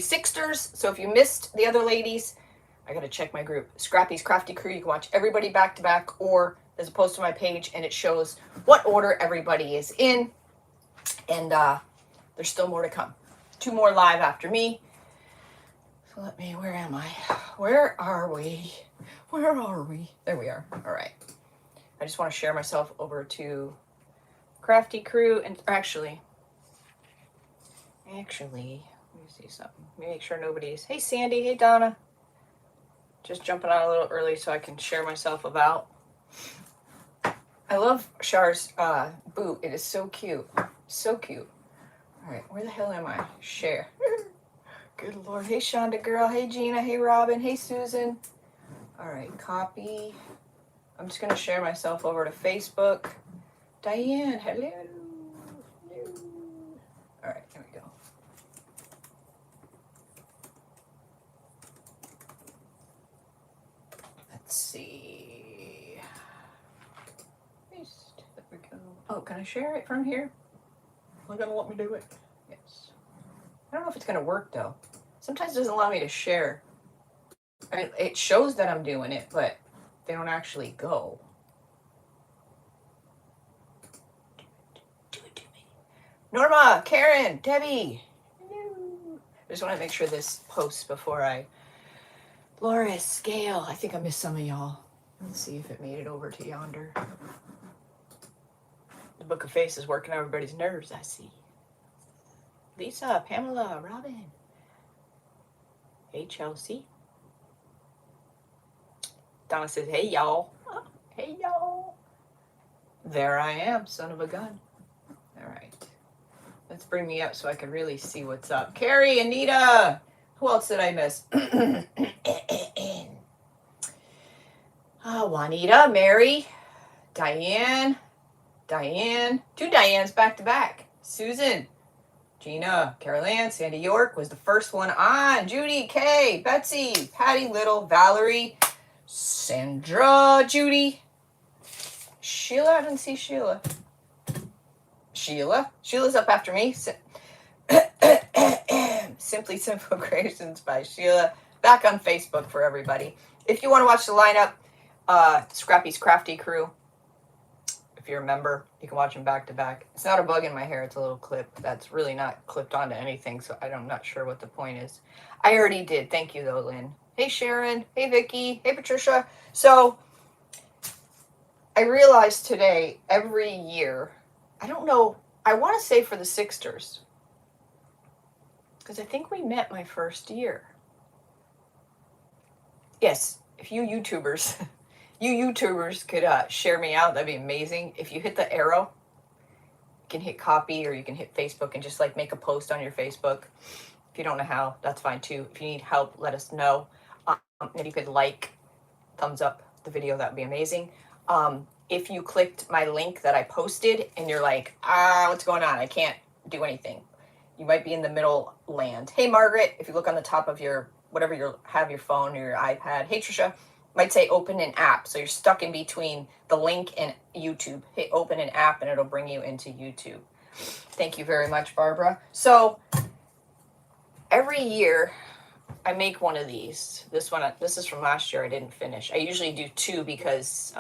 Sixters. So if you missed the other ladies, I gotta check my group. Scrappy's Crafty Crew. You can watch everybody back to back, or there's a post on my page and it shows what order everybody is in. And there's still more to come. 2 more live after me. So where am I? Where are we? Where are we? There we are. All right. I just want to share myself over to Crafty Crew. And actually, let me see something. Let me make sure nobody's. Hey, Sandy. Hey, Donna. Just jumping on a little early so I can share myself about. I love Char's boot. It is so cute. So cute. All right. Where the hell am I? Share. Good Lord. Hey, Shonda girl. Hey, Gina. Hey, Robin. Hey, Susan. All right. Copy. I'm just going to share myself over to Facebook. Diane. Hello. Hello. All right. There we go. Let's see. Paste. There we go. Oh, can I share it from here? Are they going to let me do it? Yes. I don't know if it's going to work, though. Sometimes it doesn't allow me to share. It shows that I'm doing it, but they don't actually go. Do it to me. Norma, Karen, Debbie. Hello. I just want to make sure this posts before I... Loris, Gail. I think I missed some of y'all. Let's see if it made it over to yonder. The Book of Face is working on everybody's nerves, I see. Lisa, Pamela, Robin. Hey, Chelsea. Donna says, hey, y'all. Oh, hey, y'all. There I am, son of a gun. All right. Let's bring me up so I can really see what's up. Carrie, Anita. Who else did I miss? Juanita, Mary, Diane. 2 Dianes back to back. Susan, Gina, Carol Ann, Sandy York was the first one on. Judy, Kay, Betsy, Patty Little, Valerie, Sandra, Judy, Sheila. I didn't see Sheila. Sheila's up after me. Simply Simple Creations by Sheila. Back on Facebook for everybody. If you want to watch the lineup, Scrappy's Crafty Crew. If you're a member, you can watch them back to back. It's not a bug in my hair. It's a little clip that's really not clipped onto anything, so I'm not sure what the point is. I already did. Thank you, though, Lynn. Hey, Sharon. Hey, Vicky. Hey, Patricia. So I realized today, every year, I don't know, I want to say for the Sixters, because I think we met my first year. Yes, if you YouTubers could share me out, that'd be amazing. If you hit the arrow, you can hit copy, or you can hit Facebook and just like make a post on your Facebook. If you don't know how, that's fine too. If you need help, let us know. And you could like, thumbs up the video, that would be amazing. If you clicked my link that I posted and you're like, what's going on? I can't do anything. You might be in the middle land. Hey, Margaret, if you look on the top of your, whatever you have, your phone or your iPad. Hey, Trisha, might say open an app. So you're stuck in between the link and YouTube. Hit open an app and it'll bring you into YouTube. Thank you very much, Barbara. So every year I make one of these. This is from last year. I didn't finish. I usually do 2 because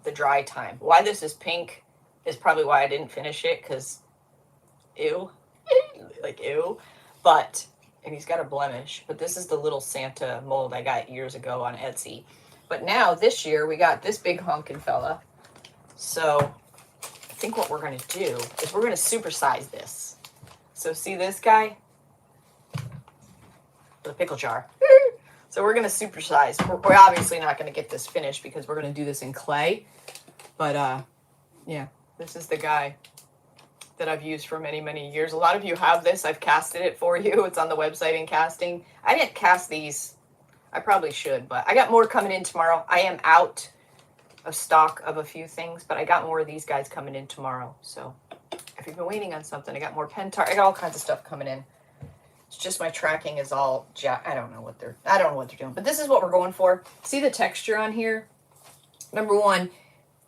the dry time. Why this is pink is probably why I didn't finish it, because ew. Like ew. But, and he's got a blemish, but this is the little Santa mold I got years ago on Etsy. But now this year we got this big honkin' fella. So I think what we're going to do is we're going to supersize this. So see this guy? The pickle jar. So we're going to supersize. We're obviously not going to get this finished because we're going to do this in clay. But yeah, this is the guy that I've used for many, many years. A lot of you have this. I've casted it for you. It's on the website in casting. I didn't cast these. I probably should, but I got more coming in tomorrow. I am out of stock of a few things, but I got more of these guys coming in tomorrow. So if you've been waiting on something, I got more pen tar. I got all kinds of stuff coming in. It's just my tracking is all I don't know what they're doing, but this is what we're going for. See the texture on here? Number one,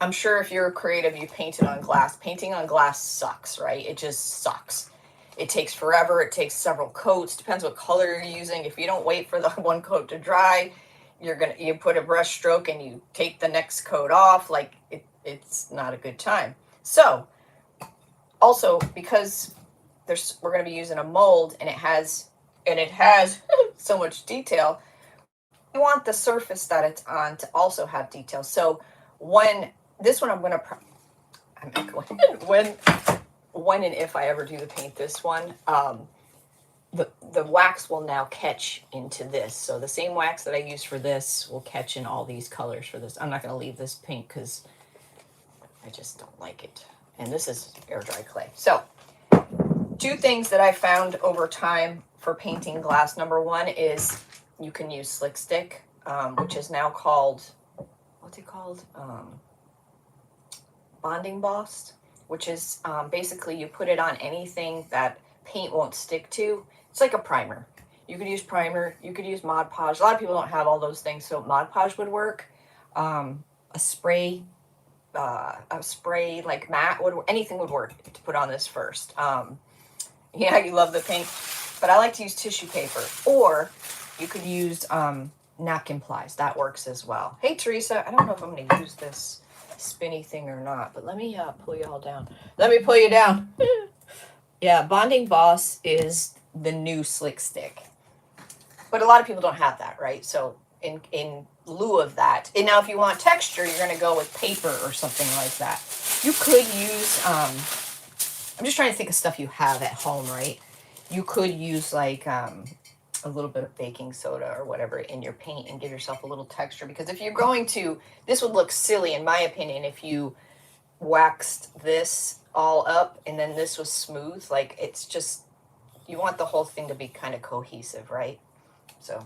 I'm sure if you're creative, you painted on glass. Painting on glass sucks, right? It just sucks. It takes forever. It takes several coats. Depends what color you're using. If you don't wait for the one coat to dry, you put a brush stroke and you take the next coat off. Like it's not a good time. So also because we're going to be using a mold and it has so much detail, we want the surface that it's on to also have detail. So when and if I ever do the paint this one, the wax will now catch into this. So the same wax that I used for this will catch in all these colors for this. I'm not going to leave this pink because I just don't like it. And this is air dry clay. So 2 things that I found over time for painting glass. Number 1 is you can use Slick Stick, which is now called, what's it called? Bonding Boss, which is basically you put it on anything that paint won't stick to. It's like a primer. You could use primer, you could use Mod Podge. A lot of people don't have all those things, so Mod Podge would work. A spray like matte anything would work to put on this first. Yeah, you love the paint, but I like to use tissue paper, or you could use napkin plies. That works as well. Hey Teresa, I don't know if I'm going to use this spinny thing or not, but let me pull you all down. Let me pull you down. Yeah, Bonding Boss is the new Slick Stick, but a lot of people don't have that, right? So in lieu of that, and now if you want texture, you're going to go with paper or something like that. You could use I'm just trying to think of stuff you have at home, right? You could use like a little bit of baking soda or whatever in your paint and give yourself a little texture, because if you're going to, this would look silly in my opinion if you waxed this all up and then this was smooth. Like it's just, you want the whole thing to be kind of cohesive, right? So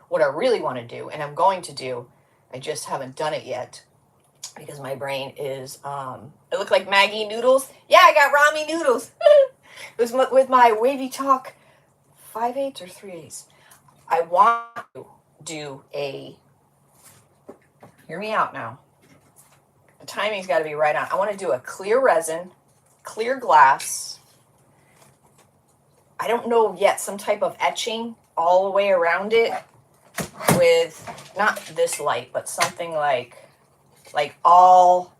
what I really want to do, and I'm going to do, I just haven't done it yet because my brain is, it looked like Maggie noodles. Yeah, I got Rami noodles. It was with my Wavy Talk 5/8 or 3/8. I want to do hear me out now. The timing's got to be right on. I want to do a clear resin, clear glass. I don't know yet, some type of etching all the way around it with, not this light, but something like all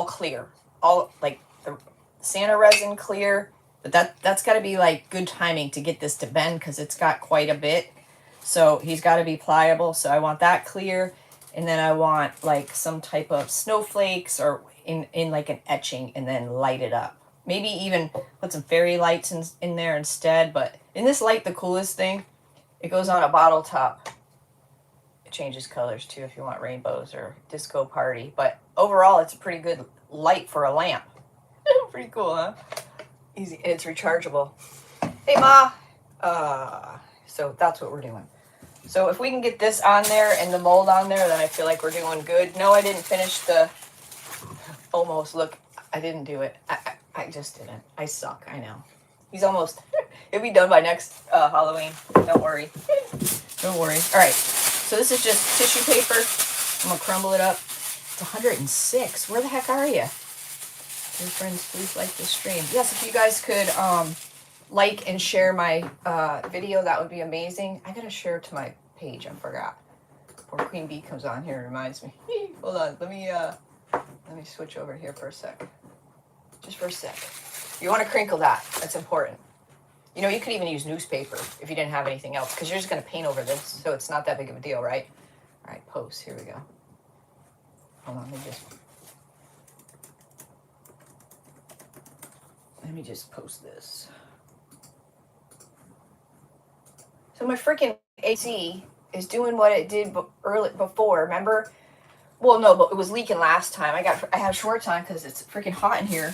clear. All like the Santa resin clear. But that's got to be like good timing to get this to bend because it's got quite a bit. So he's got to be pliable. So I want that clear. And then I want like some type of snowflakes or in like an etching and then light it up. Maybe even put some fairy lights in there instead. But in this light, the coolest thing, it goes on a bottle top. It changes colors too if you want rainbows or disco party. But overall, it's a pretty good light for a lamp. Pretty cool, huh? Easy. It's rechargeable. Hey, Ma. So that's what we're doing. So if we can get this on there and the mold on there, then I feel like we're doing good. No, I didn't finish the almost. Look, I didn't do it. I just didn't. I suck. I know. He's almost. It'll be done by next Halloween. Don't worry. Don't worry. All right. So this is just tissue paper. I'm going to crumble it up. It's 106. Where the heck are you? Dear friends, please like the stream. Yes, if you guys could like and share my video, that would be amazing. I gotta share to my page. I forgot. Before Queen Bee comes on here and reminds me. Hold on. Let me switch over here for a sec. Just for a sec. You want to crinkle that. That's important. You know, you could even use newspaper if you didn't have anything else, because you're just gonna paint over this, so it's not that big of a deal, right? All right, post. Here we go. Hold on. Let me just post this. So my freaking AC is doing what it did before. Remember? Well, no, but it was leaking last time. I had a short time because it's freaking hot in here.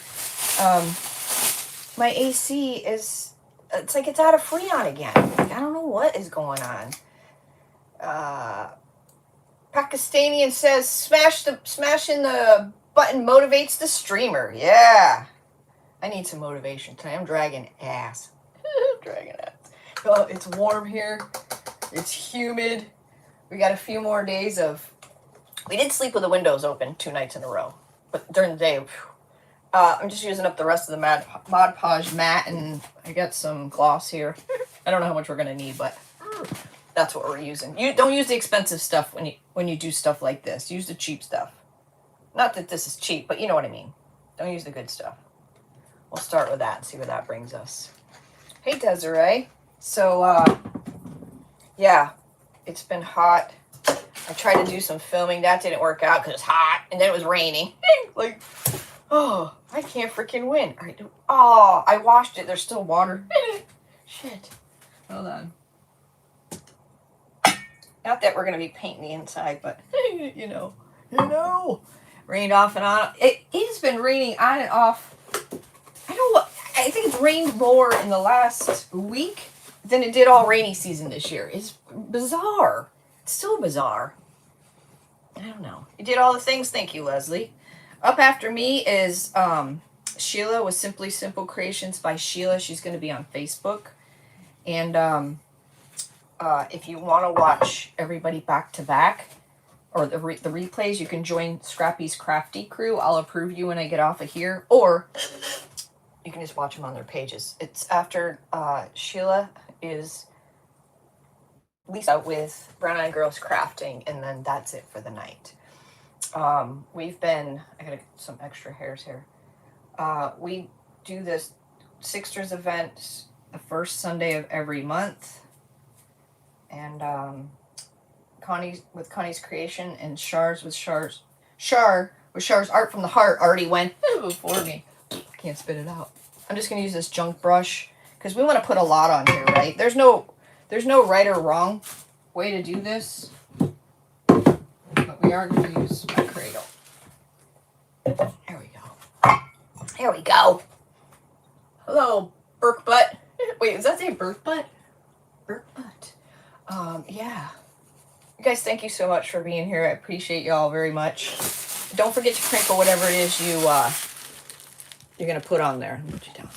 My AC is, it's like it's out of Freon again. Like, I don't know what is going on. Pakistanian says smashing the button motivates the streamer. Yeah. I need some motivation today. I'm dragging ass. Dragging ass. Oh, it's warm here. It's humid. We got a few more days of... We did sleep with the windows open 2 nights in a row. But during the day, I'm just using up the rest of the Mod Podge matte, and I got some gloss here. I don't know how much we're gonna need, but that's what we're using. You don't use the expensive stuff when you do stuff like this. Use the cheap stuff. Not that this is cheap, but you know what I mean. Don't use the good stuff. We'll start with that and see where that brings us. Hey, Desiree. So, yeah, it's been hot. I tried to do some filming. That didn't work out because it's hot, and then it was raining. Like, oh, I can't freaking win. All right. Oh, I washed it. There's still water. Shit. Hold on. Not that we're going to be painting the inside, but, you know. Rained off and on. It has been raining on and off. I don't know what. I think it's rained more in the last week than it did all rainy season this year. It's bizarre. It's still bizarre. I don't know. You did all the things. Thank you, Leslie. Up after me is Sheila with Simply Simple Creations by Sheila. She's going to be on Facebook. And if you want to watch everybody back to back, or the replays, you can join Scrappy's Crafty crew. I'll approve you when I get off of here. Or you can just watch them on their pages. It's after Sheila is Lisa with Brown Eyed Girls Crafting, and then that's it for the night. We've been, I gotta get some extra hairs here. We do this Sixters event the first Sunday of every month. And Connie's Creation and Char's with Char's Art from the Heart already went before me. Can't spit it out. I'm just gonna use this junk brush because we want to put a lot on here, right? There's no right or wrong way to do this, but we are going to use my cradle. There we go. There we go. Hello, Burke Butt. Wait, does that say Burke Butt? Burke Butt. Yeah. You guys, thank you so much for being here. I appreciate y'all very much. Don't forget to crinkle whatever it is you're going to put on there. Put you down.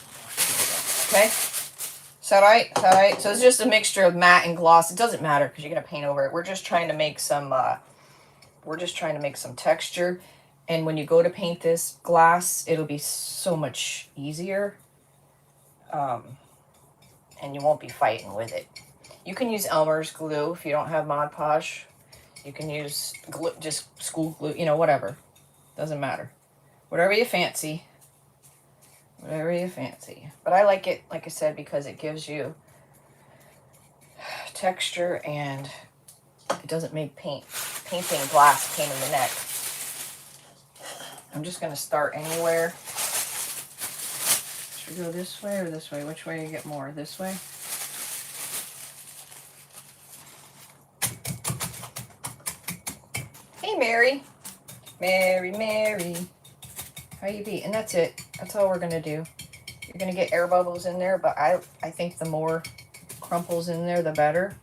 Okay? Is that right? Is that right? So it's just a mixture of matte and gloss. It doesn't matter because you're going to paint over it. We're just trying to make some texture. And when you go to paint this glass, it'll be so much easier. And you won't be fighting with it. You can use Elmer's glue if you don't have Mod Podge. You can use glue, just school glue, you know, whatever. Doesn't matter. Whatever you fancy. Whatever you fancy. But I like it, like I said, because it gives you texture and it doesn't make painting glass pain in the neck. I'm just going to start anywhere. Should we go this way or this way? Which way you get more? This way? Hey, Mary. Mary. How you be? And that's it. That's all we're going to do. You're going to get air bubbles in there, but I think the more crumples in there, the better.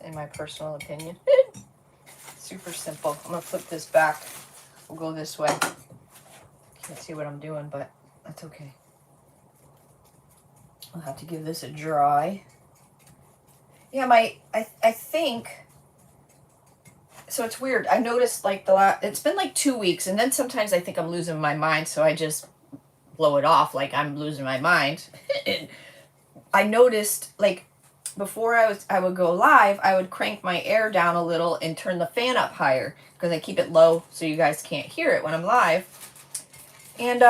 In my personal opinion. Super simple. I'm going to flip this back. We'll go this way. Can't see what I'm doing, but that's okay. I'll have to give this a dry. Yeah, I think... So it's weird. I noticed like it's been like 2 weeks, and then sometimes I think I'm losing my mind, so I just blow it off like I'm losing my mind. And I noticed like before I would go live, I would crank my air down a little and turn the fan up higher because I keep it low so you guys can't hear it when I'm live. And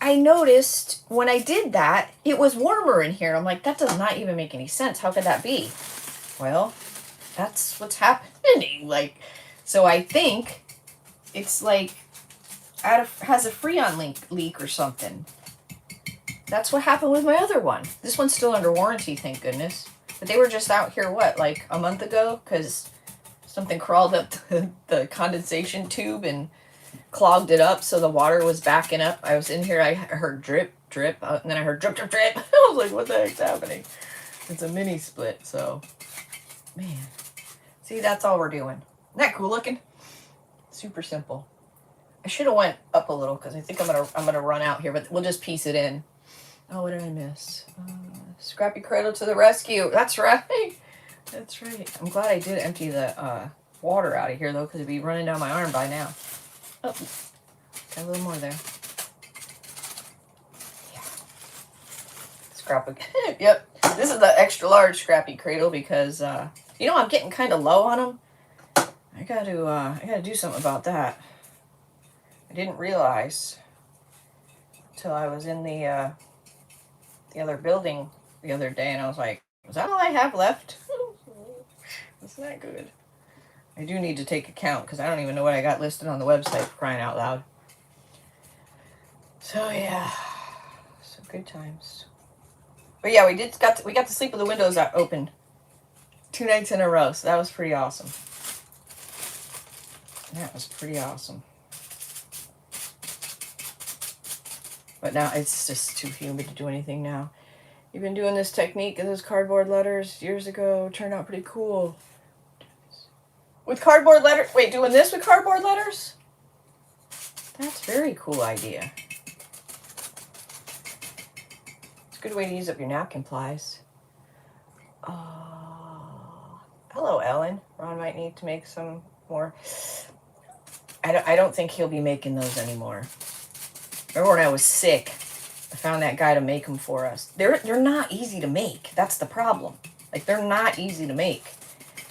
I noticed when I did that, it was warmer in here. I'm like, that does not even make any sense. How could that be? Well, that's what's happening. Like, so I think it's like has a Freon leak or something. That's what happened with my other one. This one's still under warranty, thank goodness. But they were just out here, what, like a month ago? Because something crawled up the condensation tube and clogged it up, so the water was backing up. I was in here, I heard drip, drip, and then I heard drip, drip, drip. I was like, what the heck's happening? It's a mini split, so, man. See, that's all we're doing. Isn't that cool looking? Super simple. I should have went up a little because I think I'm gonna run out here, but we'll just piece it in. Oh, what did I miss? Scrappy Cradle to the rescue. That's right. That's right. I'm glad I did empty the water out of here though, because it'd be running down my arm by now. Oh, Got a little more there. Yeah. Scrappy. Yep. This is the extra large Scrappy cradle because, you know, I'm getting kind of low on them. I gotta do something about that. I didn't realize until I was in the other building the other day, and I was like, is that all I have left? That's not good. I do need to take a count because I don't even know what I got listed on the website, for crying out loud. So yeah, so good times. But yeah, we got to sleep with the windows open 2 nights in a row, so that was pretty awesome. That was pretty awesome. But now it's just too humid to do anything now. You've been doing this technique of those cardboard letters years ago. Turned out pretty cool. With cardboard letters? Wait, doing this with cardboard letters? That's a very cool idea. It's a good way to use up your napkin plies. Hello, Ellen. Ron might need to make some more. I don't think he'll be making those anymore. Remember when I was sick, I found that guy to make them for us. They're not easy to make. That's the problem. Like, they're not easy to make.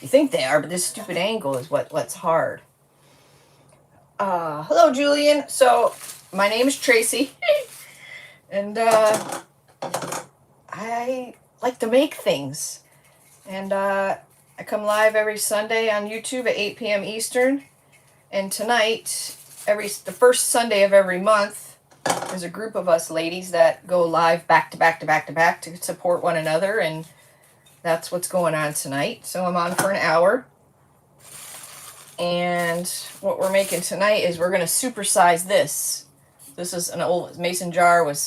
You think they are, but this stupid angle is what's hard. Hello, Julian. So, my name is Tracy. And, I like to make things. And, I come live every Sunday on YouTube at 8 p.m. Eastern. And tonight, the first Sunday of every month, there's a group of us ladies that go live back to back to back to back to support one another, and that's what's going on tonight. So I'm on for an hour. And what we're making tonight is we're going to supersize this. This is an old mason jar with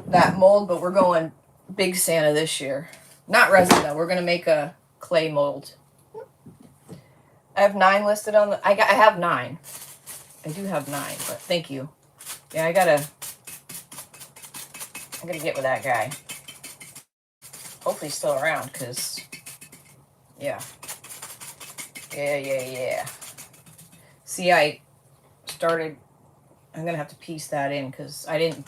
that mold, but we're going Big Santa this year. Not resin, though. We're going to make a clay mold. I have 9 listed on the... I have 9. I do have 9, but thank you. Yeah, I gotta get with that guy. Hopefully he's still around, because... Yeah. Yeah. See, I started... I'm gonna have to piece that in, because I didn't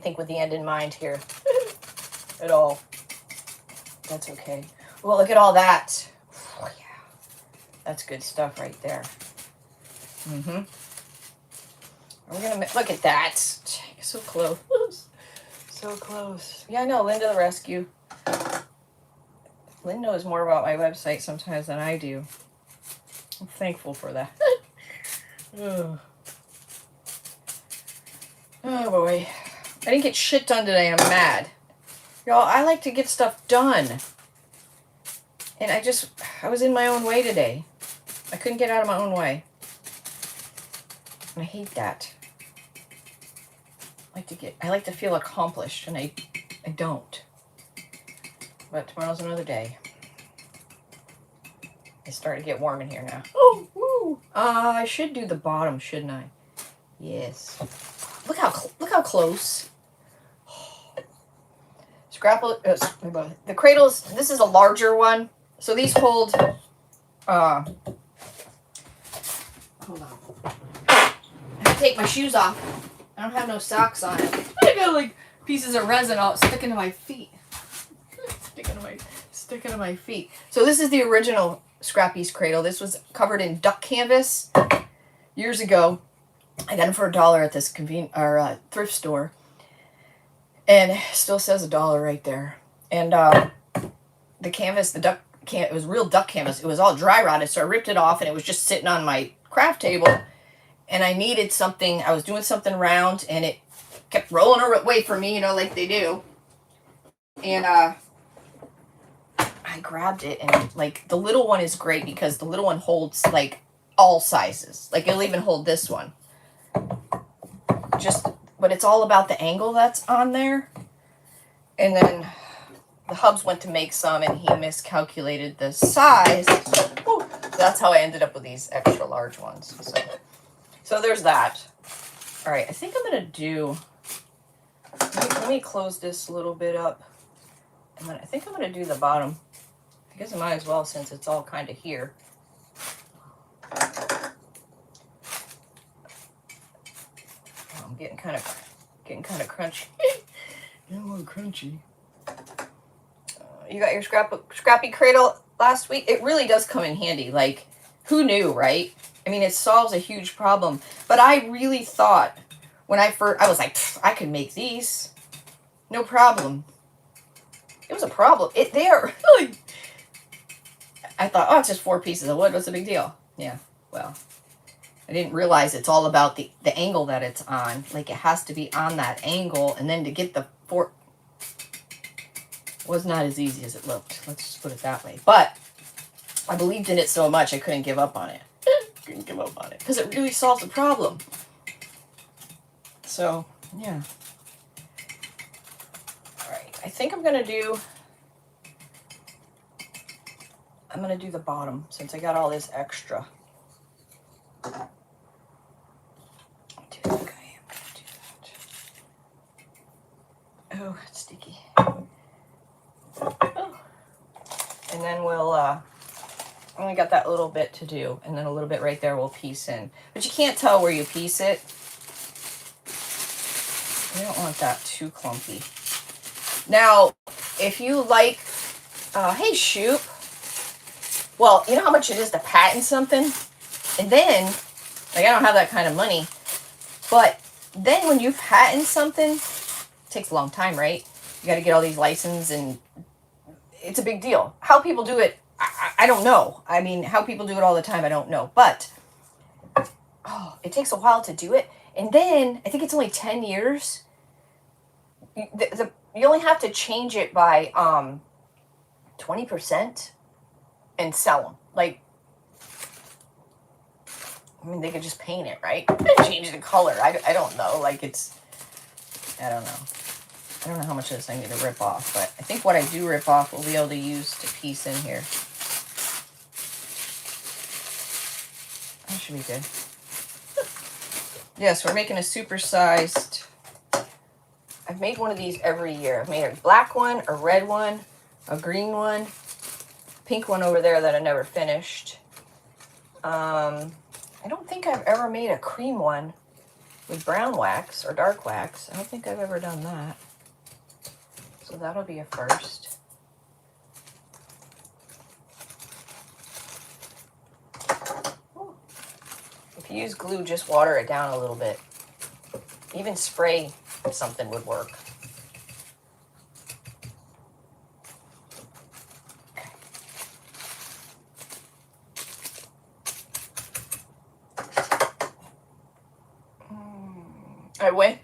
think with the end in mind here. At all. That's okay. Well, look at all that. Oh, yeah. That's good stuff right there. We're gonna look at that. So close. So close. Yeah, I know. Lynn to the rescue. Lynn knows more about my website sometimes than I do. I'm thankful for that. Oh boy. I didn't get shit done today. I'm mad. Y'all, I like to get stuff done. And I was in my own way today. I couldn't get out of my own way. And I hate that. I like to feel accomplished, and I don't. But tomorrow's another day. It's starting to get warm in here now. Oh, woo! I should do the bottom, shouldn't I? Yes. Look how close. Scrapple. The cradles. This is a larger one, so these hold. Hold on. I have to take my shoes off. I don't have no socks on. I got like pieces of resin all sticking to my feet. Sticking to my feet. So this is the original Scrappy's cradle. This was covered in duck canvas years ago. I got them for $1 at this thrift store, and it still says $1 right there. And the canvas, it was real duck canvas. It was all dry rotted, so I ripped it off, and it was just sitting on my craft table. And I needed something. I was doing something round, and it kept rolling away from me, like they do. And I grabbed it, and like the little one is great because the little one holds like all sizes. Like it'll even hold this one. But it's all about the angle that's on there. And then the hubs went to make some, and he miscalculated the size. So that's how I ended up with these extra large ones. So there's that. All right, I think I'm gonna do. Let me close this a little bit up, and then I think I'm gonna do the bottom. I guess I might as well since it's all kind of here. getting kind of crunchy. Getting a little crunchy. You got your Scrappy cradle last week. It really does come in handy. Like, who knew, right? I mean, it solves a huge problem. But I really thought when I was like, I could make these, no problem. It was a problem. They are really. I thought, oh, it's just 4 pieces of wood. What's the big deal? Yeah. Well, I didn't realize it's all about the angle that it's on. Like, it has to be on that angle, and then to get the 4 was not as easy as it looked. Let's just put it that way. But I believed in it so much I couldn't give up on it. Couldn't give up on it because it really solves the problem. So yeah. All right. I think I'm gonna do the bottom since I got all this extra. I do think I am gonna do that. Oh, it's sticky. Oh. And then we'll only got that little bit to do, and then a little bit right there we'll piece in. But you can't tell where you piece it. You don't want that too clumpy. Now, if you like, hey Shoop, well, you know how much it is to patent something? And then, like, I don't have that kind of money, but then when you patent something, it takes a long time, right? You got to get all these licenses, and it's a big deal. How people do it, I don't know. I mean, how people do it all the time, I don't know. But, it takes a while to do it. And then, I think it's only 10 years. You only have to change it by 20% and sell them. Like, I mean, they could just paint it, right? Change the color. I don't know. Like, I don't know. I don't know how much of this I need to rip off. But I think what I do rip off, we'll be able to use to piece in here. That should be good. Yes, we're making a supersized. I've made one of these every year. I've made a black one, a red one, a green one, pink one over there that I never finished. I don't think I've ever made a cream one with brown wax or dark wax. I don't think I've ever done that. So that'll be a first. If you use glue, just water it down a little bit. Even spray something would work. I went,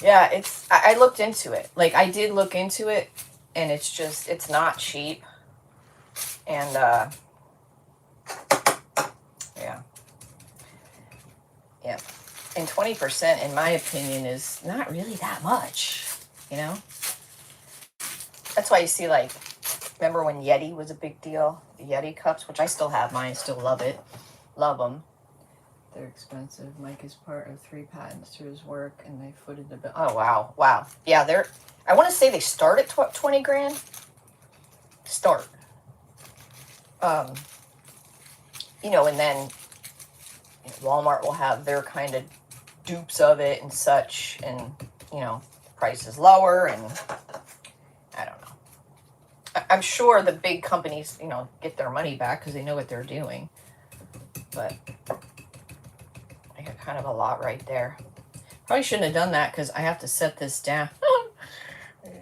yeah, I looked into it. Like, I did look into it, and it's not cheap. And, yeah. Yeah. And 20%, in my opinion, is not really that much, you know? That's why you see, like, remember when Yeti was a big deal? The Yeti cups, which I still have mine, still love it. Love them. They're expensive. Mike is part of 3 patents through his work, and they footed the bill. Oh, wow. Wow. Yeah, I want to say they start at 20 grand. Start. You know, and then Walmart will have their kind of dupes of it and such, and, you know, price is lower, and I don't know. I'm sure the big companies, you know, get their money back because they know what they're doing. But I got kind of a lot right there. Probably shouldn't have done that because I have to set this down. I need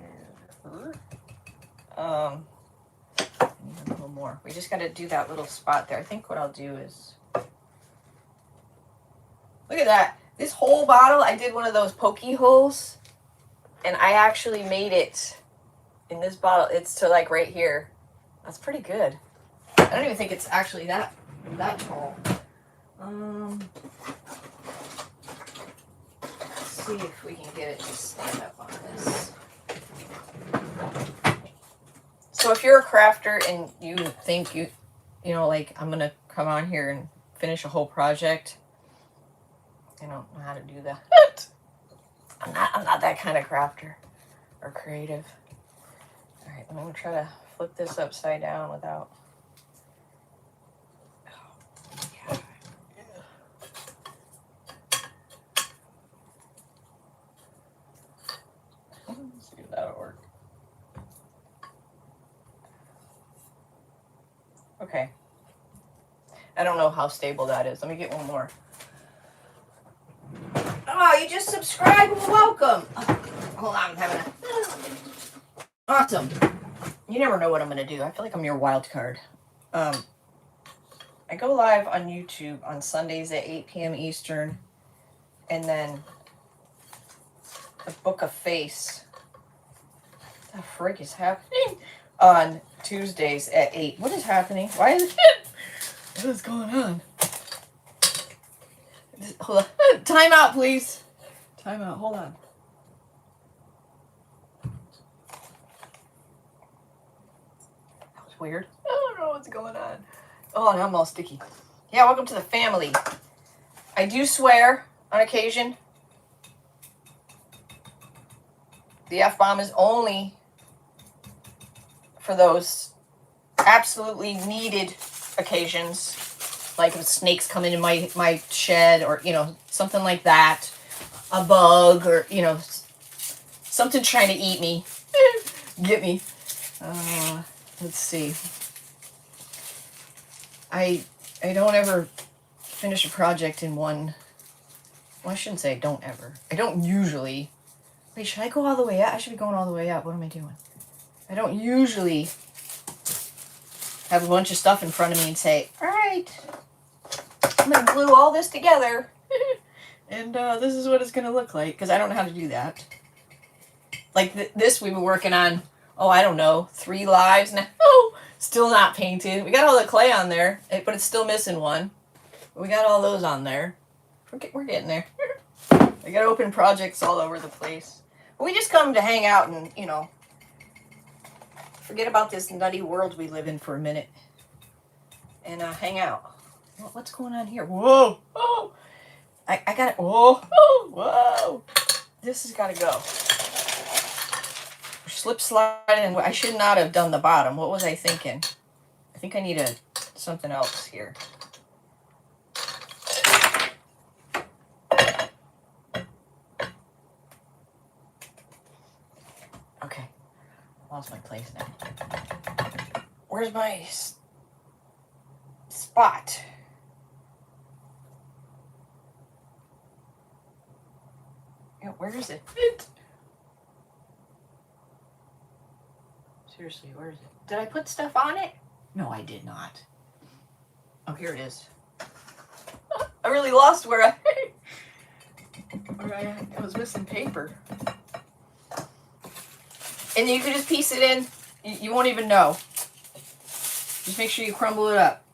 a little more. We just got to do that little spot there. I think what I'll do is, look at that. This whole bottle, I did one of those pokey holes, and I actually made it in this bottle. It's to like right here. That's pretty good. I don't even think it's actually that tall. Let's see if we can get it to stand up on this. So if you're a crafter and you think you know, like, I'm gonna come on here and finish a whole project, I don't know how to do that. I'm not that kind of crafter or creative. All right, I'm gonna try to flip this upside down without. See if that'll work. Okay. I don't know how stable that is. Let me get one more. Oh, you just subscribed? Welcome. Hold on, I'm having a... Awesome. You never know what I'm going to do. I feel like I'm your wild card. I go live on YouTube on Sundays at 8 p.m. Eastern. And then the Book of Face. What the frick is happening? On Tuesdays at 8. What is happening? Why is it? What is going on? Hold on. Time out, please. Time out. Hold on. That was weird. I don't know what's going on. Oh, now I'm all sticky. Yeah, welcome to the family. I do swear on occasion. The F-bomb is only for those absolutely needed occasions, like if snakes come into my shed, or something like that, a bug, or something trying to eat me, get me. Let's see. I don't ever finish a project in one. Well, I shouldn't say I don't ever. I don't usually. Wait, should I go all the way up? I should be going all the way up. What am I doing? I don't usually have a bunch of stuff in front of me and say, all right, I'm going to glue all this together. And this is what it's going to look like. Because I don't know how to do that. Like this we've been working on, I don't know, 3 lives now. Still not painted. We got all the clay on there, but it's still missing one. We got all those on there. We're getting there. I got open projects all over the place. But we just come to hang out and, forget about this nutty world we live in for a minute. And hang out. What's going on here? Whoa! Oh! I got it. Whoa! Oh! Whoa! This has got to go. Slip slide, and I should not have done the bottom. What was I thinking? I think I need something else here. Okay. Lost my place now. Where's my spot? Where is it? Seriously, where is it? Did I put stuff on it? No, I did not. Oh, here it is. I really lost where I was missing paper. And you can just piece it in. You won't even know. Just make sure you crumble it up.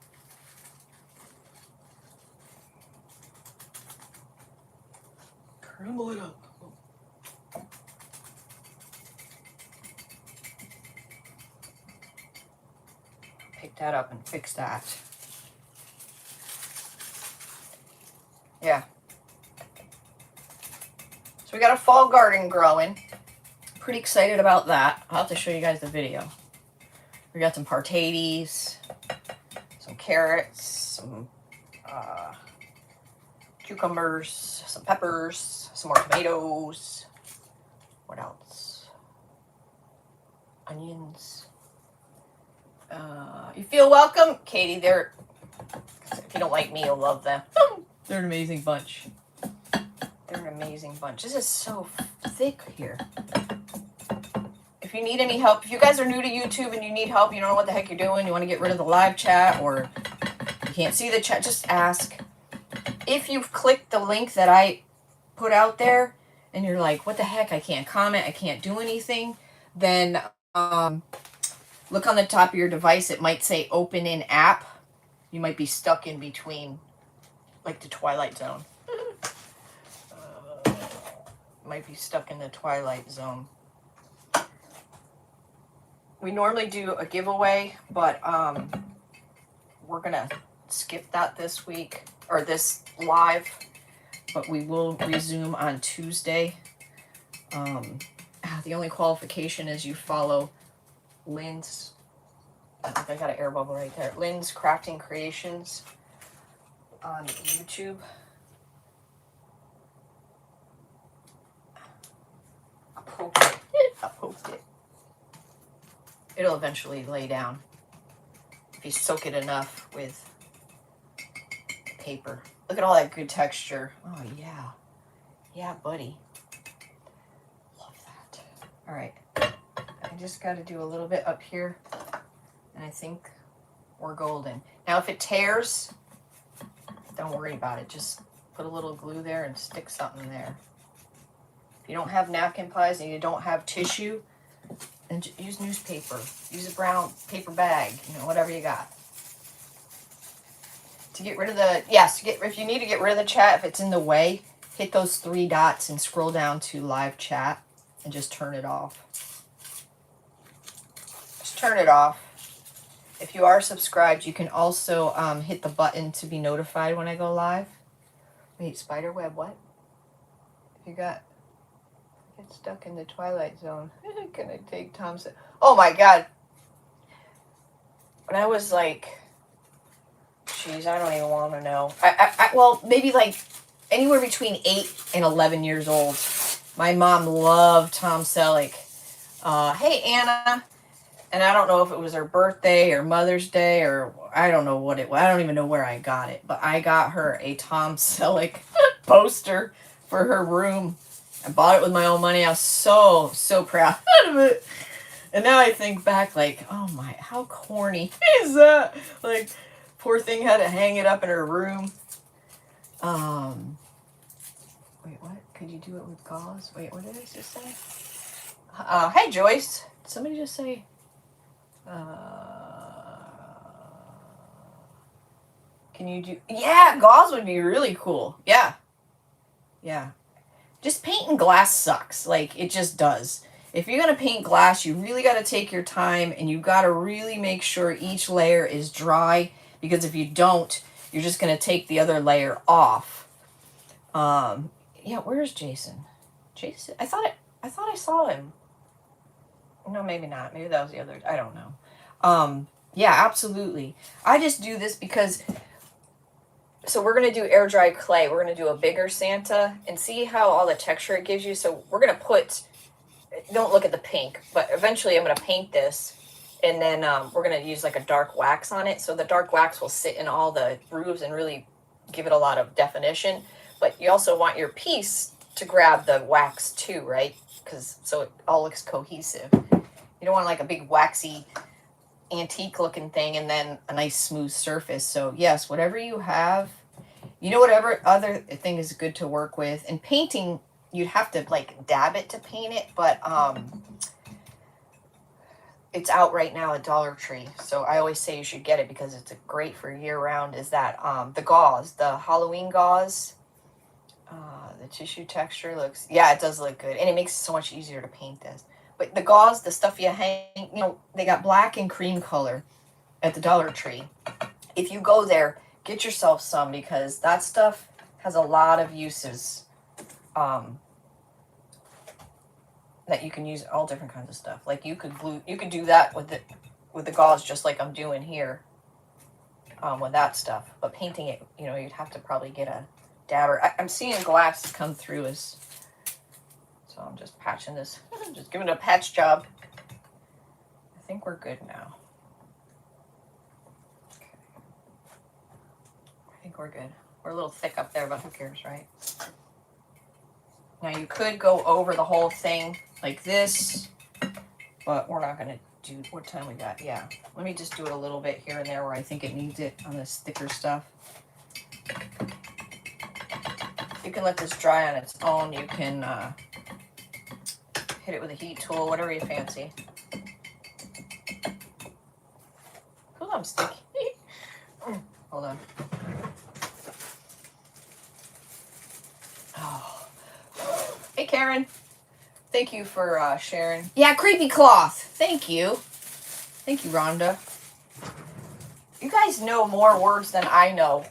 Crumble it up. Pick that up and fix that. Yeah. So we got a fall garden growing. Pretty excited about that. I'll have to show you guys the video. We got some potatoes, some carrots, some cucumbers, some peppers, some more tomatoes. What else? Onions. You feel welcome? Katie, if you don't like me, you'll love them. They're an amazing bunch. They're an amazing bunch. This is so thick here. If you need any help, if you guys are new to YouTube and you need help, you don't know what the heck you're doing, you want to get rid of the live chat, or you can't see the chat, just ask. If you've clicked the link that I put out there and you're like, what the heck, I can't comment, I can't do anything, then look on the top of your device. It might say open in app. You might be stuck in between, like the Twilight Zone. Might be stuck in the Twilight Zone. We normally do a giveaway, but we're going to skip that this week, or this live, but we will resume on Tuesday. The only qualification is you follow Lynn's, I think I got an air bubble right there, Lynn's Crafting Creations on YouTube. Appropriate. poked it. It'll eventually lay down if you soak it enough with paper. Look at all that good texture. Oh, yeah. Yeah, buddy. Love that. All right. I just got to do a little bit up here, and I think we're golden. Now, if it tears, don't worry about it. Just put a little glue there and stick something there. If you don't have napkin pies and you don't have tissue, then use newspaper. Use a brown paper bag, you know, whatever you got. To get rid of the, yes, if you need to get rid of the chat, if it's in the way, hit those 3 dots and scroll down to live chat and just turn it off. Just turn it off. If you are subscribed, you can also hit the button to be notified when I go live. Wait, spider web, what? If you get stuck in the twilight zone, can I take Thompson? Oh my God. When I was like, geez, I don't even want to know. Well, maybe like anywhere between 8 and 11 years old. My mom loved Tom Selleck. Hey, Anna. And I don't know if it was her birthday or Mother's Day or I don't know what it was. I don't even know where I got it. But I got her a Tom Selleck poster for her room. I bought it with my own money. I was so, so proud of it. And now I think back like, oh my, how corny is that? Like, poor thing had to hang it up in her room. Wait, what? Could you do it with gauze? Wait, what did I just say? Hey, Joyce. Did somebody just say... can you do... Yeah, gauze would be really cool. Yeah. Yeah. Just painting glass sucks. Like, it just does. If you're going to paint glass, you really got to take your time and you got to really make sure each layer is dry, because if you don't, you're just going to take the other layer off. Yeah, where's Jason? Jason? I thought I saw him. No, maybe not. Maybe that was the other... I don't know. Yeah, absolutely. I just do this because... So we're going to do air dry clay. We're going to do a bigger Santa and see how all the texture it gives you. So we're going to put... Don't look at the pink, but eventually I'm going to paint this. And then we're going to use like a dark wax on it. So the dark wax will sit in all the grooves and really give it a lot of definition. But you also want your piece to grab the wax too, right? So it all looks cohesive. You don't want like a big waxy antique looking thing and then a nice smooth surface. So yes, whatever you have, you know, whatever other thing is good to work with. And painting, you'd have to like dab it to paint it, but it's out right now at Dollar Tree. So I always say you should get it because it's great for year round. Is that the gauze, the Halloween gauze. The tissue texture looks, yeah, it does look good. And it makes it so much easier to paint this. But the gauze, the stuff you hang, you know, they got black and cream color at the Dollar Tree. If you go there, get yourself some because that stuff has a lot of uses that you can use all different kinds of stuff. Like you could do that with the gauze just like I'm doing here with that stuff. But painting it, you know, you'd have to probably get a dabber. I'm seeing glass come through as... So I'm just patching this, just giving it a patch job. I think we're good now. Okay. I think we're good. We're a little thick up there, but who cares, right? Now you could go over the whole thing like this, but we're not going to do... What time we got? Yeah. Let me just do it a little bit here and there where I think it needs it on this thicker stuff. You can let this dry on its own. You can... hit it with a heat tool, whatever you fancy. Ooh, I'm sticky. Hold on. Oh. Hey, Karen. Thank you for sharing. Yeah, creepy cloth. Thank you. Thank you, Rhonda. You guys know more words than I know.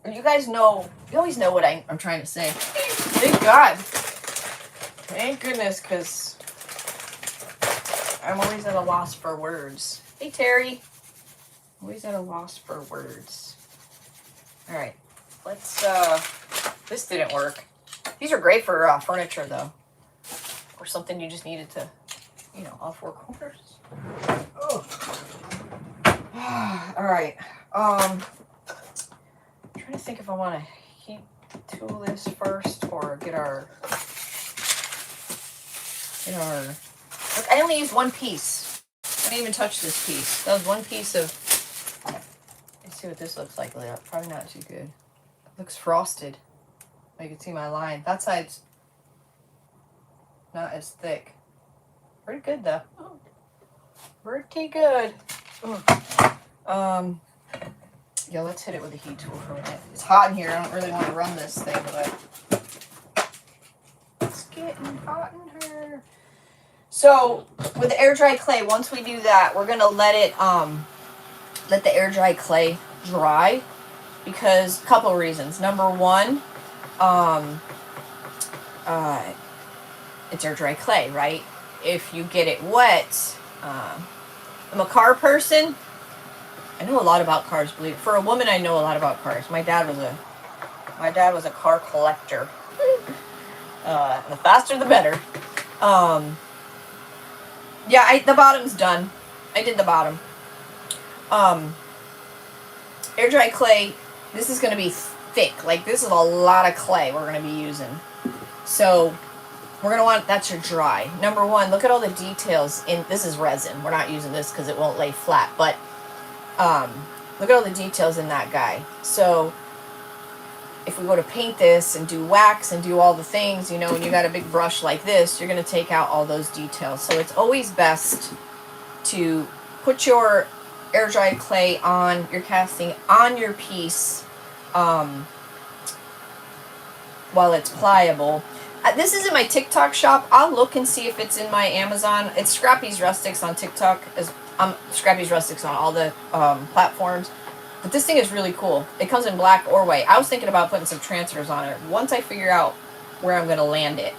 You guys know, you always know what I'm trying to say. Thank God. Thank goodness, because I'm always at a loss for words. Hey, Terry. Always at a loss for words. All right. Let's, this didn't work. These are great for furniture, though. Or something you just needed to you know, all four corners. Oh. All right. I'm trying to think if I want to heat tool this first or get our. Look, I only used one piece. I didn't even touch this piece. That was one piece of. Let's see what this looks like later. Probably not too good. It looks frosted. You can see my line. That side's not as thick. Pretty good though. Pretty good. Yeah, let's hit it with a heat tool for a minute. It's hot in here. I don't really want to run this thing, but it's getting hot in here. So with the air dry clay, once we do that, we're gonna let it let the air dry clay dry, because a couple of reasons. Number one, it's air dry clay, right? If you get it wet, I'm a car person. I know a lot about cars. For a woman, I know a lot about cars. My dad was a car collector. The faster, the better. Yeah, the bottom's done. I did the bottom. Air dry clay. This is going to be thick. Like, this is a lot of clay we're going to be using. So we're going to want that to dry. Number one, look at all the details in. This is resin. We're not using this because it won't lay flat, but look at all the details in that guy. So if we go to paint this and do wax and do all the things, you know, when you got a big brush like this, you're going to take out all those details. So it's always best to put your air dried clay on your casting, on your piece, while it's pliable. This is in my TikTok shop. I'll look and see if it's in my Amazon. It's Scrappy's Rustics on TikTok. Scrappy's Rustics on all the platforms. But this thing is really cool. It comes in black or white. I was thinking about putting some transfers on it. Once I figure out where I'm going to land it,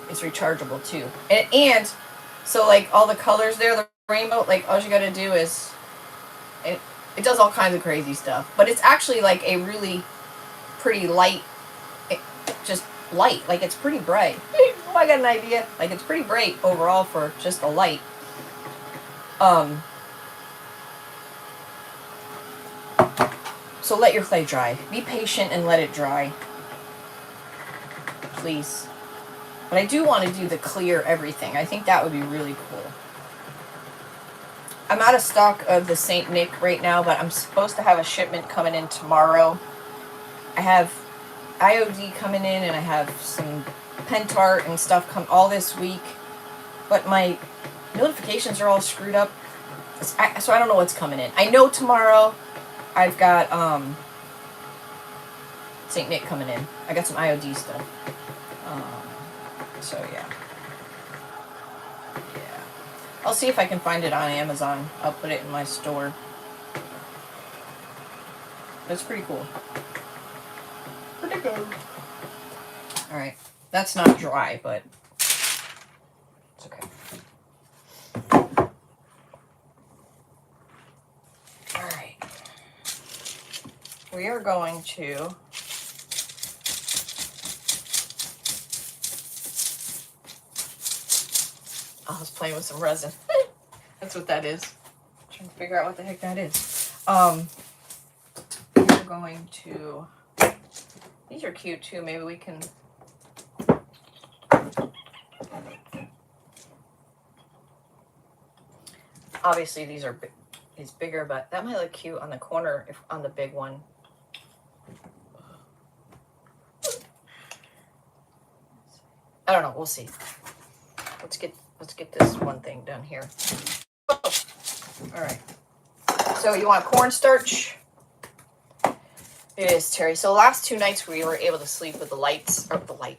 it's rechargeable too. And so, like, all the colors there, the rainbow, like, all you got to do is, it does all kinds of crazy stuff. But it's actually, like, a really pretty light, just light. Like, it's pretty bright. Oh, I got an idea. Like, it's pretty bright overall for just a light. So let your clay dry. Be patient and let it dry. Please. But I do want to do the clear everything. I think that would be really cool. I'm out of stock of the St. Nick right now, but I'm supposed to have a shipment coming in tomorrow. I have IOD coming in, and I have some Pentart and stuff come all this week. But my notifications are all screwed up. So I don't know what's coming in. I know tomorrow I've got St. Nick coming in. I got some IOD stuff. So yeah. Yeah. I'll see if I can find it on Amazon. I'll put it in my store. That's pretty cool. Pretty good. Alright. That's not dry, but it's okay. Alright. We are going to I was playing with some resin. That's what that is. I'm trying to figure out what the heck that is. We're going to, these are cute too. Maybe we can, obviously these are is bigger, but that might look cute on the corner if on the big one. I don't know. We'll see. Let's get this one thing done here. Oh. All right. So you want cornstarch? It is, Terry. So last 2 nights we were able to sleep with the lights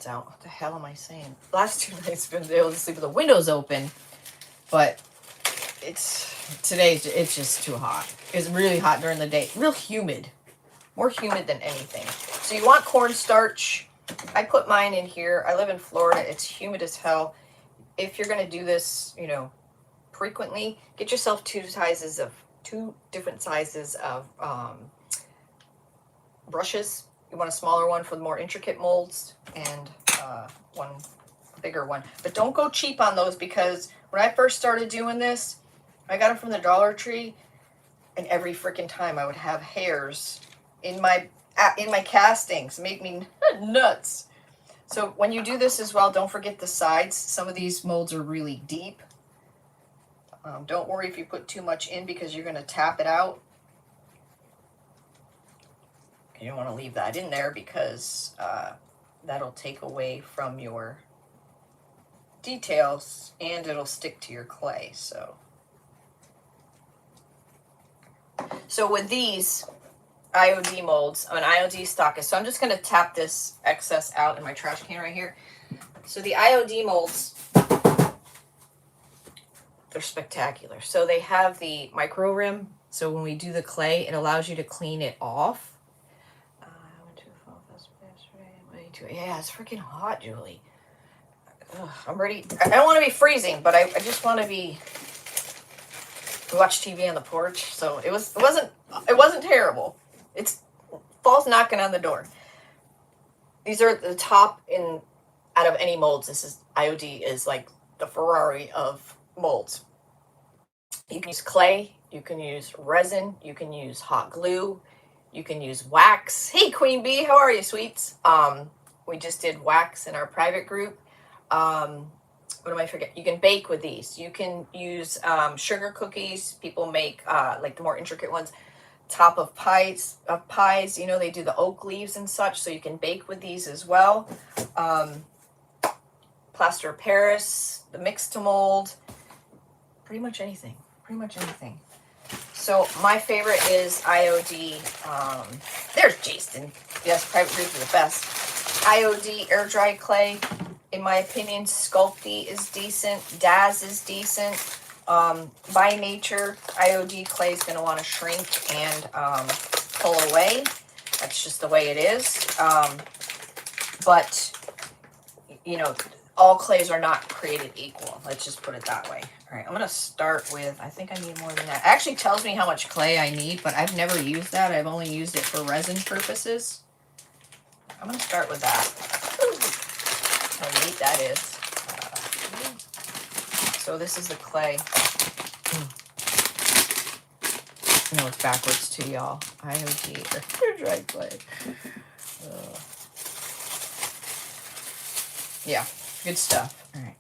out. What the hell am I saying? Last 2 nights we've been able to sleep with the windows open, but it's just too hot. It's really hot during the day. Real humid. More humid than anything. So you want cornstarch. I put mine in here. I live in Florida. It's humid as hell. If you're going to do this, you know, frequently, get yourself 2 different sizes of brushes. You want a smaller one for the more intricate molds, and one bigger one. But don't go cheap on those, because when I first started doing this, I got them from the Dollar Tree, and every freaking time I would have hairs in my castings. Make me nuts. So when you do this as well, don't forget the sides. Some of these molds are really deep. Don't worry if you put too much in, because you're going to tap it out. You don't want to leave that in there, because that'll take away from your details and it'll stick to your clay. So with these IOD molds, I'm an IOD stockist, so I'm just going to tap this excess out in my trash can right here. So the IOD molds, they're spectacular. So they have the micro rim, so when we do the clay, it allows you to clean it off. Yeah, it's freaking hot, Julie. Ugh, I'm ready. I don't want to be freezing, but I just want to be. We watch TV on the porch, so it wasn't terrible. It's fall's knocking on the door. These are the top out of any molds. This is IOD is like the Ferrari of molds. You can use clay, you can use resin, you can use hot glue, you can use wax. Hey, Queen Bee, how are you, sweets? We just did wax in our private group. What am I forgetting? You can bake with these. You can use sugar cookies. People make like the more intricate ones, top of pies. You know, they do the oak leaves and such, so you can bake with these as well. Plaster of Paris, the mix to mold, pretty much anything. So my favorite is IOD. There's Jason. Yes, private groups are the best. IOD air dry clay, in my opinion. Sculpty is decent. Daz is decent. By nature, IOD clay is going to want to shrink and pull away. That's just the way it is. But, you know, all clays are not created equal. Let's just put it that way. All right, I'm going to start with, I think I need more than that. It actually tells me how much clay I need, but I've never used that. I've only used it for resin purposes. I'm going to start with that. How neat that is. So this is the clay. No, it's backwards too, y'all. IOD, or dry clay. Yeah, good stuff. All right.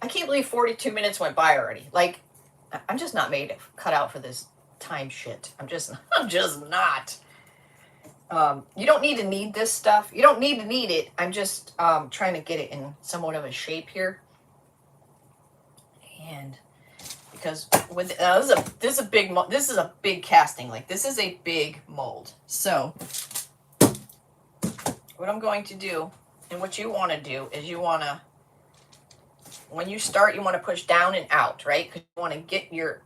I can't believe 42 minutes went by already. Like, I'm just not cut out for this time shit. I'm just not. You don't need this stuff. You don't need it. I'm just trying to get it in somewhat of a shape here. And because with this is a big casting. Like, this is a big mold. So what I'm going to do, and what you want to do, is you want to, when you start, you want to push down and out, right? Because you want to get your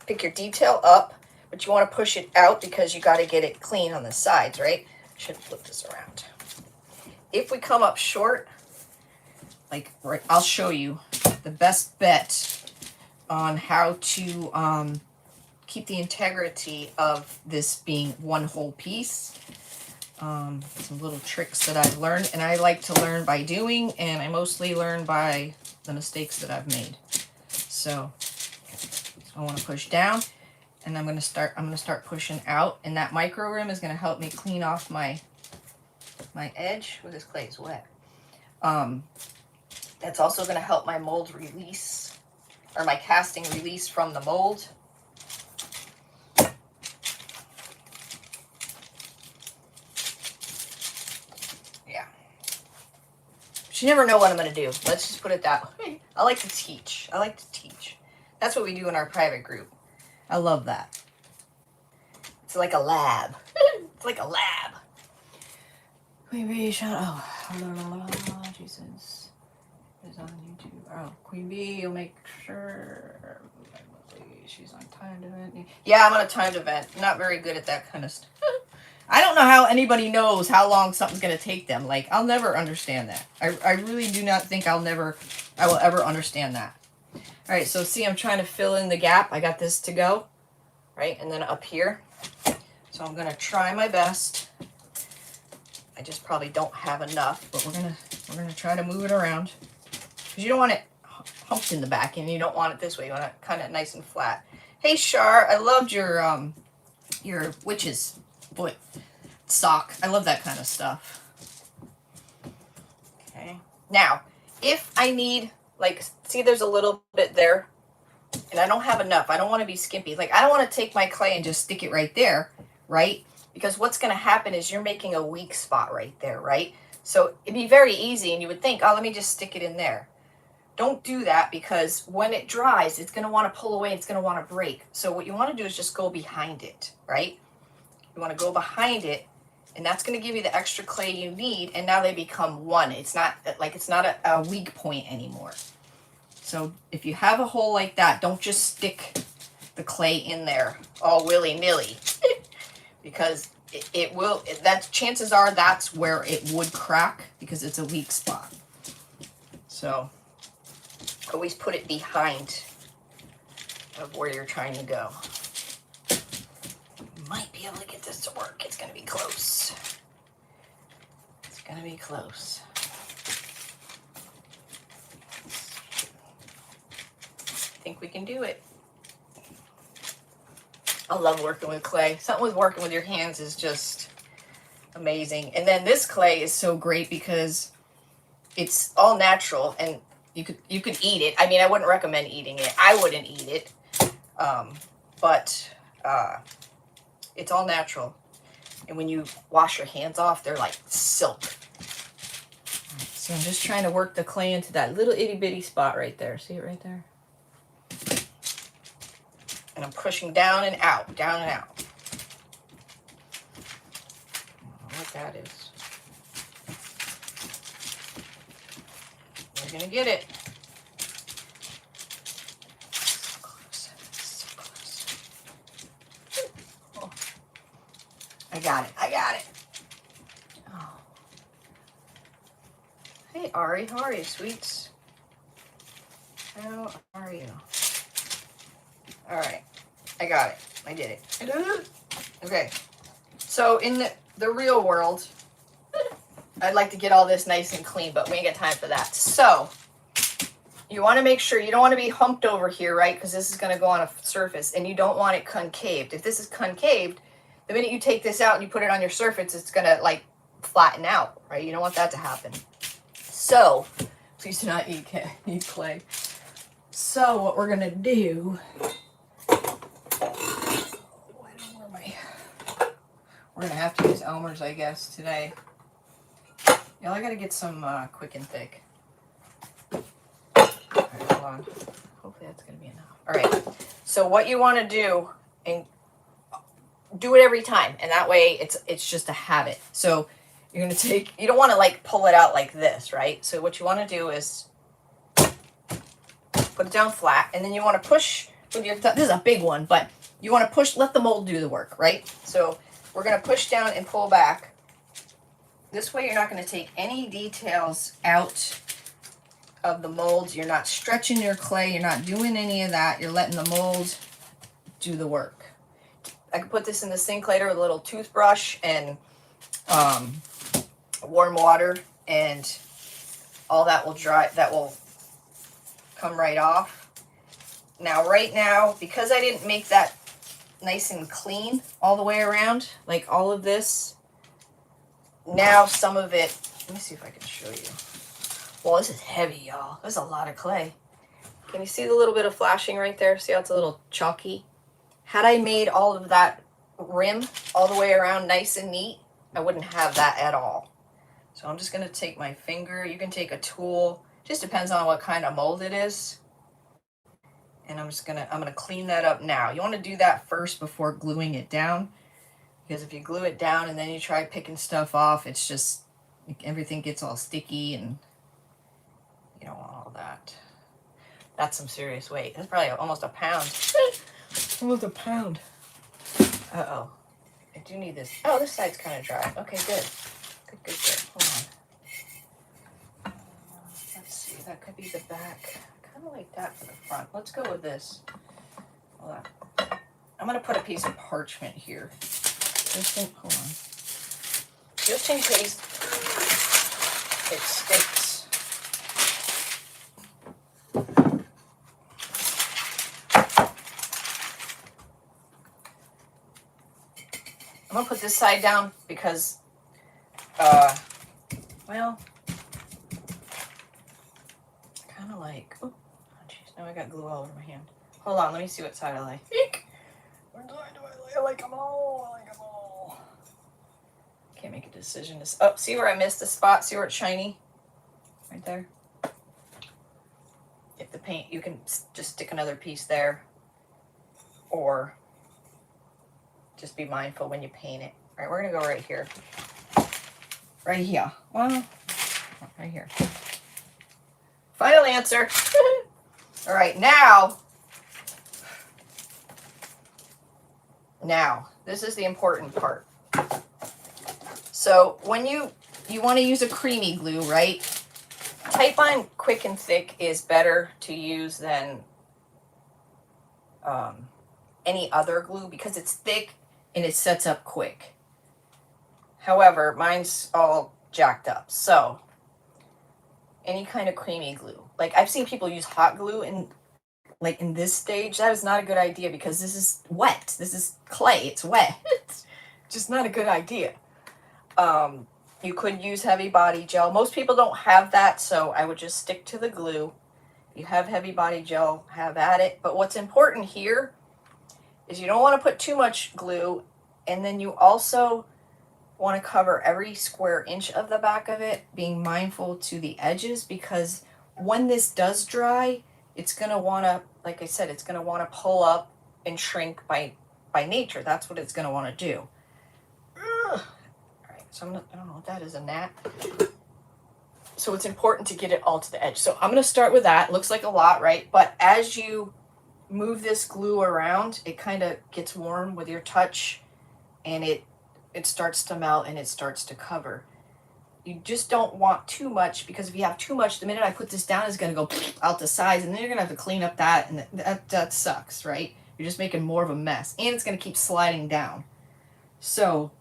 pick your detail up, but you want to push it out because you got to get it clean on the sides, right? I should flip this around. If we come up short, like, right, I'll show you the best bet on how to keep the integrity of this being one whole piece. Some little tricks that I've learned, and I like to learn by doing, and I mostly learn by the mistakes that I've made. So I want to push down, and I'm going to start pushing out, and that micro rim is going to help me clean off my edge. Well, this clay is wet. That's also going to help my mold release, or my casting release from the mold. You never know what I'm going to do. Let's just put it that way. I like to teach. That's what we do in our private group. I love that. It's like a lab. It's like a lab. Queen Bee, Jesus is on YouTube. Oh, Queen Bee, you'll make sure she's on timed event. Yeah, I'm on a timed event. I'm not very good at that kind of stuff. I don't know how anybody knows how long something's going to take them. Like, I'll never understand that. I really do not think I will ever understand that. All right, so see, I'm trying to fill in the gap. I got this to go, right? And then up here. So I'm going to try my best I just probably don't have enough, but we're gonna try to move it around because you don't want it humped in the back, and you don't want it this way. You want it kind of nice and flat. Hey, Shar, I loved your witch's foot sock. I love that kind of stuff. Okay. Now, if I need, like, see, there's a little bit there, and I don't have enough. I don't want to be skimpy. Like, I don't want to take my clay and just stick it right there, right? Because what's going to happen is you're making a weak spot right there, right? So it'd be very easy, and you would think, oh, let me just stick it in there. Don't do that, because when it dries, it's going to want to pull away. It's going to want to break. So what you want to do is just go behind it, right? You want to go behind it, and that's going to give you the extra clay you need, and now they become one. It's not like, it's not a weak point anymore. So if you have a hole like that, don't just stick the clay in there all willy-nilly, because it will, that chances are that's where it would crack, because it's a weak spot. So always put it behind of where you're trying to go. Might be able to get this to work. It's going to be close. It's going to be close. I think we can do it. I love working with clay. Something with working with your hands is just amazing. And then this clay is so great because it's all natural, and you could eat it. I mean, I wouldn't recommend eating it. I wouldn't eat it. But it's all natural. And when you wash your hands off, they're like silk. So I'm just trying to work the clay into that little itty bitty spot right there. See it right there? And I'm pushing down and out, down and out. I don't know what that is. We're gonna get it. So close, so close. Oh. I got it, I got it. Oh. Hey Ari, how are you, sweets? How are you? All right, I got it. I did it. I did it. Okay, so in the real world, I'd like to get all this nice and clean, but we ain't got time for that. So you want to make sure you don't want to be humped over here, right? Because this is going to go on a surface, and you don't want it concaved. If this is concaved, the minute you take this out and you put it on your surface, it's going to like flatten out, right? You don't want that to happen. So please do not eat clay. So what we're going to do, we're going to have to use Elmer's, I guess, today. Yeah, I got to get some quick and thick. All right, hold on. Hopefully that's going to be enough. All right. So what you want to do, and do it every time, and that way it's just a habit. So you're going to take, you don't want to like pull it out like this, right? So what you want to do is put it down flat, and then you want to push with your thumb. This is a big one, but you want to push, let the mold do the work, right? So we're going to push down and pull back. This way you're not going to take any details out of the molds. You're not stretching your clay. You're not doing any of that. You're letting the mold do the work. I can put this in the sink later with a little toothbrush and warm water, and all that will dry. That will come right off. Now, right now, because I didn't make that nice and clean all the way around, like all of this, now some of it, let me see if I can show you. Well, this is heavy, y'all. There's a lot of clay. Can you see the little bit of flashing right there? See how it's a little chalky? Had I made all of that rim all the way around nice and neat, I wouldn't have that at all. So I'm just going to take my finger. You can take a tool. Just depends on what kind of mold it is. And I'm going to clean that up now. You want to do that first before gluing it down, because if you glue it down and then you try picking stuff off, it's just, everything gets all sticky, and you don't want all that. That's some serious weight. That's probably almost a pound. Almost a pound. Uh-oh. I do need this. Oh, this side's kind of dry. Okay, good. Good. Hold on. Let's see. That could be the back. Kind of like that for the front. Let's go with this. Hold on. I'm going to put a piece of parchment here. Hold on. just in case it sticks. I'm gonna put this side down because, well, kind of like, oh jeez, now I got glue all over my hand. Hold on, let me see what side I like. What side do I like? I like them all. I like them all. Can't make a decision. Oh, see where I missed the spot? See where it's shiny? Right there. If the paint, you can just stick another piece there, or just be mindful when you paint it. All right, we're gonna go right here. Right here. Well, right here. Final answer. All right, now, this is the important part. So when you want to use a creamy glue, right? Type-on Quick and Thick is better to use than any other glue because it's thick and it sets up quick. However, mine's all jacked up. So any kind of creamy glue. Like I've seen people use hot glue in this stage. That is not a good idea because this is wet. This is clay. It's wet. It's just not a good idea. You could use heavy body gel. Most people don't have that, so I would just stick to the glue. If you have heavy body gel, have at it. But what's important here is you don't want to put too much glue, and then you also want to cover every square inch of the back of it, being mindful to the edges, because when this does dry, it's going to want to, like I said, it's going to want to pull up and shrink by nature. That's what it's going to want to do. So I don't know what that is, a gnat. So it's important to get it all to the edge. So I'm going to start with that. Looks like a lot, right? But as you move this glue around, it kind of gets warm with your touch, and it starts to melt and it starts to cover. You just don't want too much, because if you have too much, the minute I put this down, it's going to go out the sides, and then you're going to have to clean up that, and that sucks, right? You're just making more of a mess, and it's going to keep sliding down. So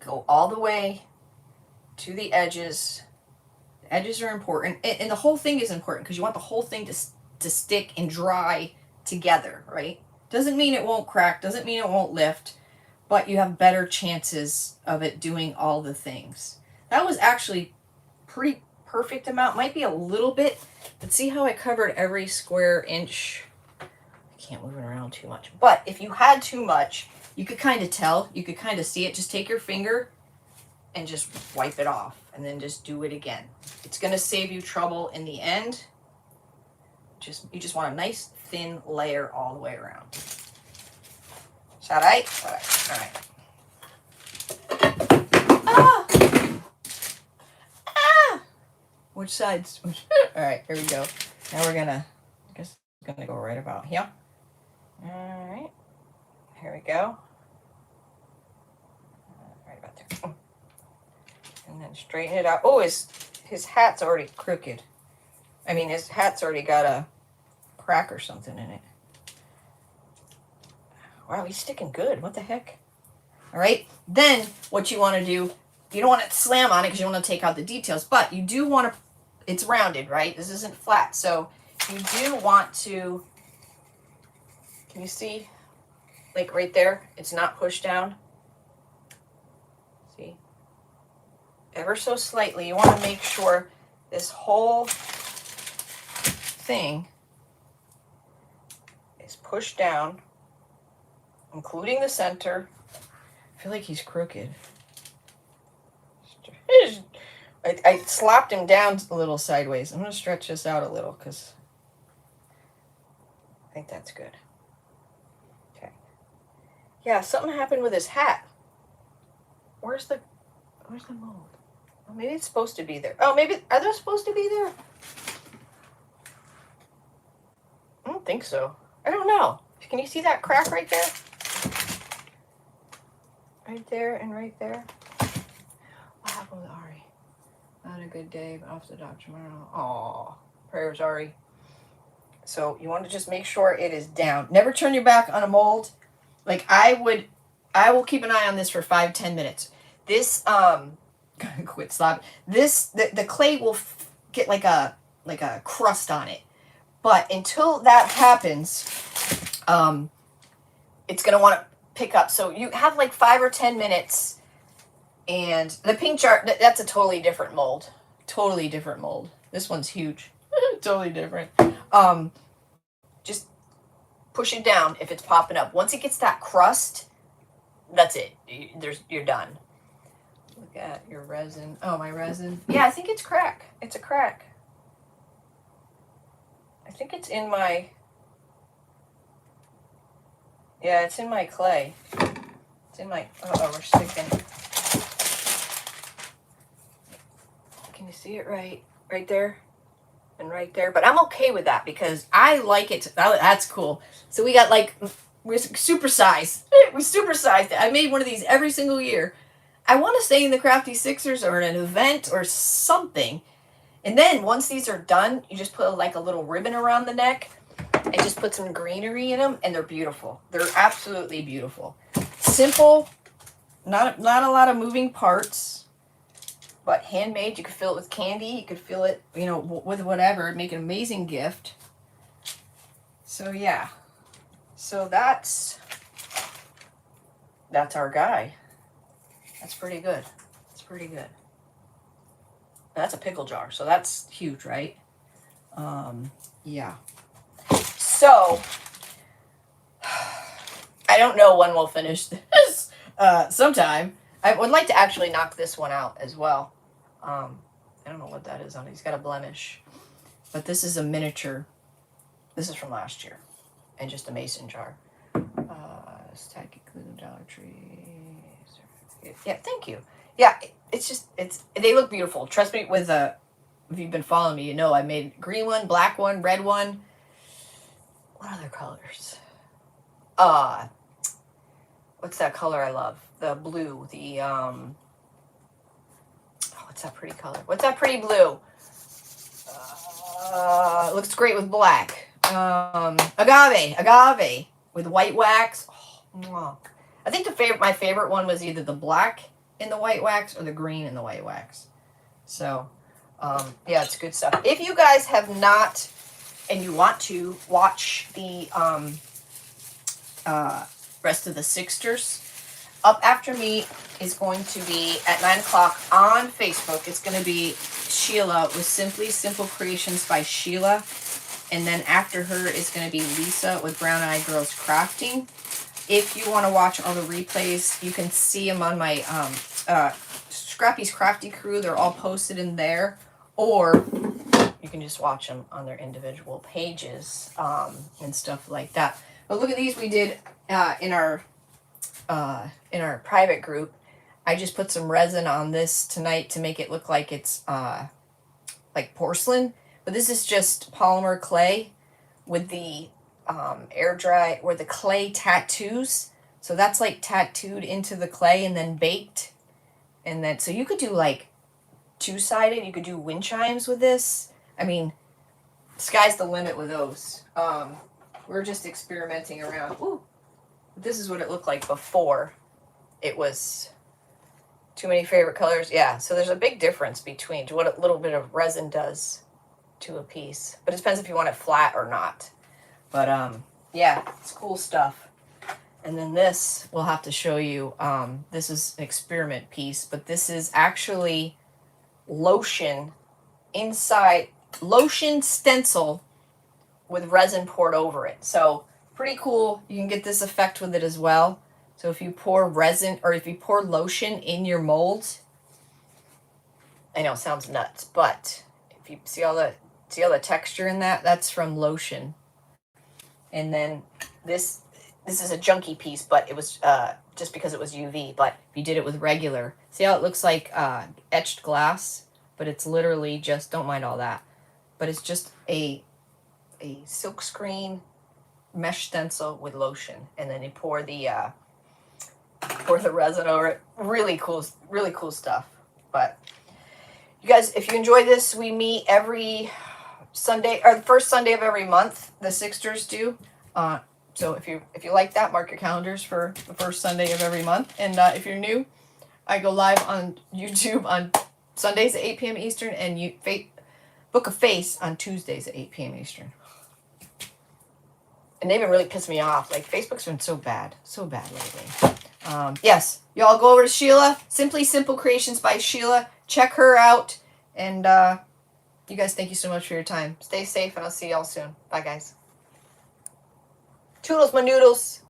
go all the way to the edges. The edges are important, and the whole thing is important because you want the whole thing to stick and dry together, right? Doesn't mean it won't crack, doesn't mean it won't lift, but you have better chances of it doing all the things. That was actually pretty perfect amount. Might be a little bit, but see how I covered every square inch? I can't move it around too much. But if you had too much, you could kind of tell, you could kind of see it. Just take your finger and just wipe it off, and then just do it again. It's going to save you trouble in the end. You just want a nice thin layer all the way around. Is that right? All right. Ah! Ah! Which side's? All right, here we go. Now we're gonna, I guess I'm gonna go right about here. All right, here we go. Right about there. And then straighten it out. Oh, his hat's already crooked. I mean, his hat's already got a crack or something in it. Wow, he's sticking good. What the heck? All right. Then what you want to do, you don't want to slam on it because you want to take out the details, but you do want to, it's rounded, right? This isn't flat. So you do want to, can you see? Like right there, it's not pushed down. See? Ever so slightly. You want to make sure this whole thing is pushed down, including the center. I feel like he's crooked. I slapped him down a little sideways. I'm going to stretch this out a little because I think that's good. Okay. Yeah, something happened with his hat. Where's the mold? Oh, maybe it's supposed to be there. Oh, maybe, are they supposed to be there? I don't think so. I don't know. Can you see that crack right there? Right there and right there. What happened with Ari? Not a good day, but off the doctor tomorrow. Aw, prayers, Ari. So you want to just make sure it is down. Never turn your back on a mold. Like I will keep an eye on this for 5-10 minutes. This, quit stop. This, the clay will get like a crust on it. But until that happens, it's going to want to pick up. So you have like 5 or 10 minutes. And the pink jar, that's a totally different mold. Totally different mold. This one's huge. Totally different. Just push it down if it's popping up. Once it gets that crust, that's it. You're done. Look at your resin. Oh, my resin. Yeah, I think it's crack. It's a crack. I think it's in my... Yeah, it's in my clay. It's in my... Oh, we're sticking. Can you see it right there? And right there. But I'm okay with that because I like it. That's cool. So we got like... We supersized. We supersized it. I made one of these every single year. I want to stay in the Crafty Sixters or an event or something. And then once these are done, you just put like a little ribbon around the neck and just put some greenery in them, and they're beautiful. They're absolutely beautiful. Simple, not a lot of moving parts, but handmade. You could fill it with candy. You could fill it, you know, with whatever. Make an amazing gift. So yeah. So that's our guy. That's pretty good. That's pretty good. That's a pickle jar, so that's huge, right? Yeah. So, I don't know when we'll finish this. Sometime. I would like to actually knock this one out as well. I don't know what that is on it. He's got a blemish. But this is a miniature. This is from last year. And just a mason jar. Tacky glue, Dollar Tree. Yeah, thank you. Yeah, they look beautiful. Trust me, if you've been following me, you know I made green one, black one, red one. What other colors? What's that color I love? The blue, what's that pretty color? What's that pretty blue? It looks great with black. Agave with white wax. Oh, I think my favorite one was either the black in the white wax or the green in the white wax. So, yeah, it's good stuff. If you guys have not, and you want to watch the rest of the Sixters, Up After Me is going to be at 9 o'clock on Facebook. It's going to be Sheila with Simply Simple Creations by Sheila. And then after her is going to be Lisa with Brown Eyed Girls Crafting. If you want to watch all the replays, you can see them on my Scrappy's Crafty crew. They're all posted in there. Or you can just watch them on their individual pages and stuff like that. But look at these we did in our private group. I just put some resin on this tonight to make it look like it's like porcelain. But this is just polymer clay with the air dry, or the clay tattoos. So that's like tattooed into the clay and then baked. And then, so you could do like two-sided, you could do wind chimes with this. I mean, sky's the limit with those. We're just experimenting around. Ooh, this is what it looked like before it was too many favorite colors. Yeah, so there's a big difference between what a little bit of resin does to a piece. But it depends if you want it flat or not. But, yeah, it's cool stuff. And then this, we'll have to show you. This is an experiment piece, but this is actually lotion inside, lotion stencil with resin poured over it. So, pretty cool. You can get this effect with it as well. So if you pour resin, or if you pour lotion in your mold, I know it sounds nuts, but if you see all the texture in that, that's from lotion. And then this is a junky piece, but it was just because it was UV. But if you did it with regular, see how it looks like etched glass, but it's literally just, don't mind all that, but it's just a silk screen mesh stencil with lotion, and then you pour the resin over it. Really cool stuff. But you guys, if you enjoy this, we meet every Sunday, or the first Sunday of every month. The Sixters do. So if you like that, mark your calendars for the first Sunday of every month. And if you're new, I go live on YouTube on Sundays at 8 p.m. Eastern and Book a Face on Tuesdays at 8 p.m. Eastern. And they've been really pissing me off. Like, Facebook's been so bad lately. Yes, y'all go over to Sheila, Simply Simple Creations by Sheila. Check her out. And you guys, thank you so much for your time. Stay safe, and I'll see y'all soon. Bye, guys. Toodles, my noodles.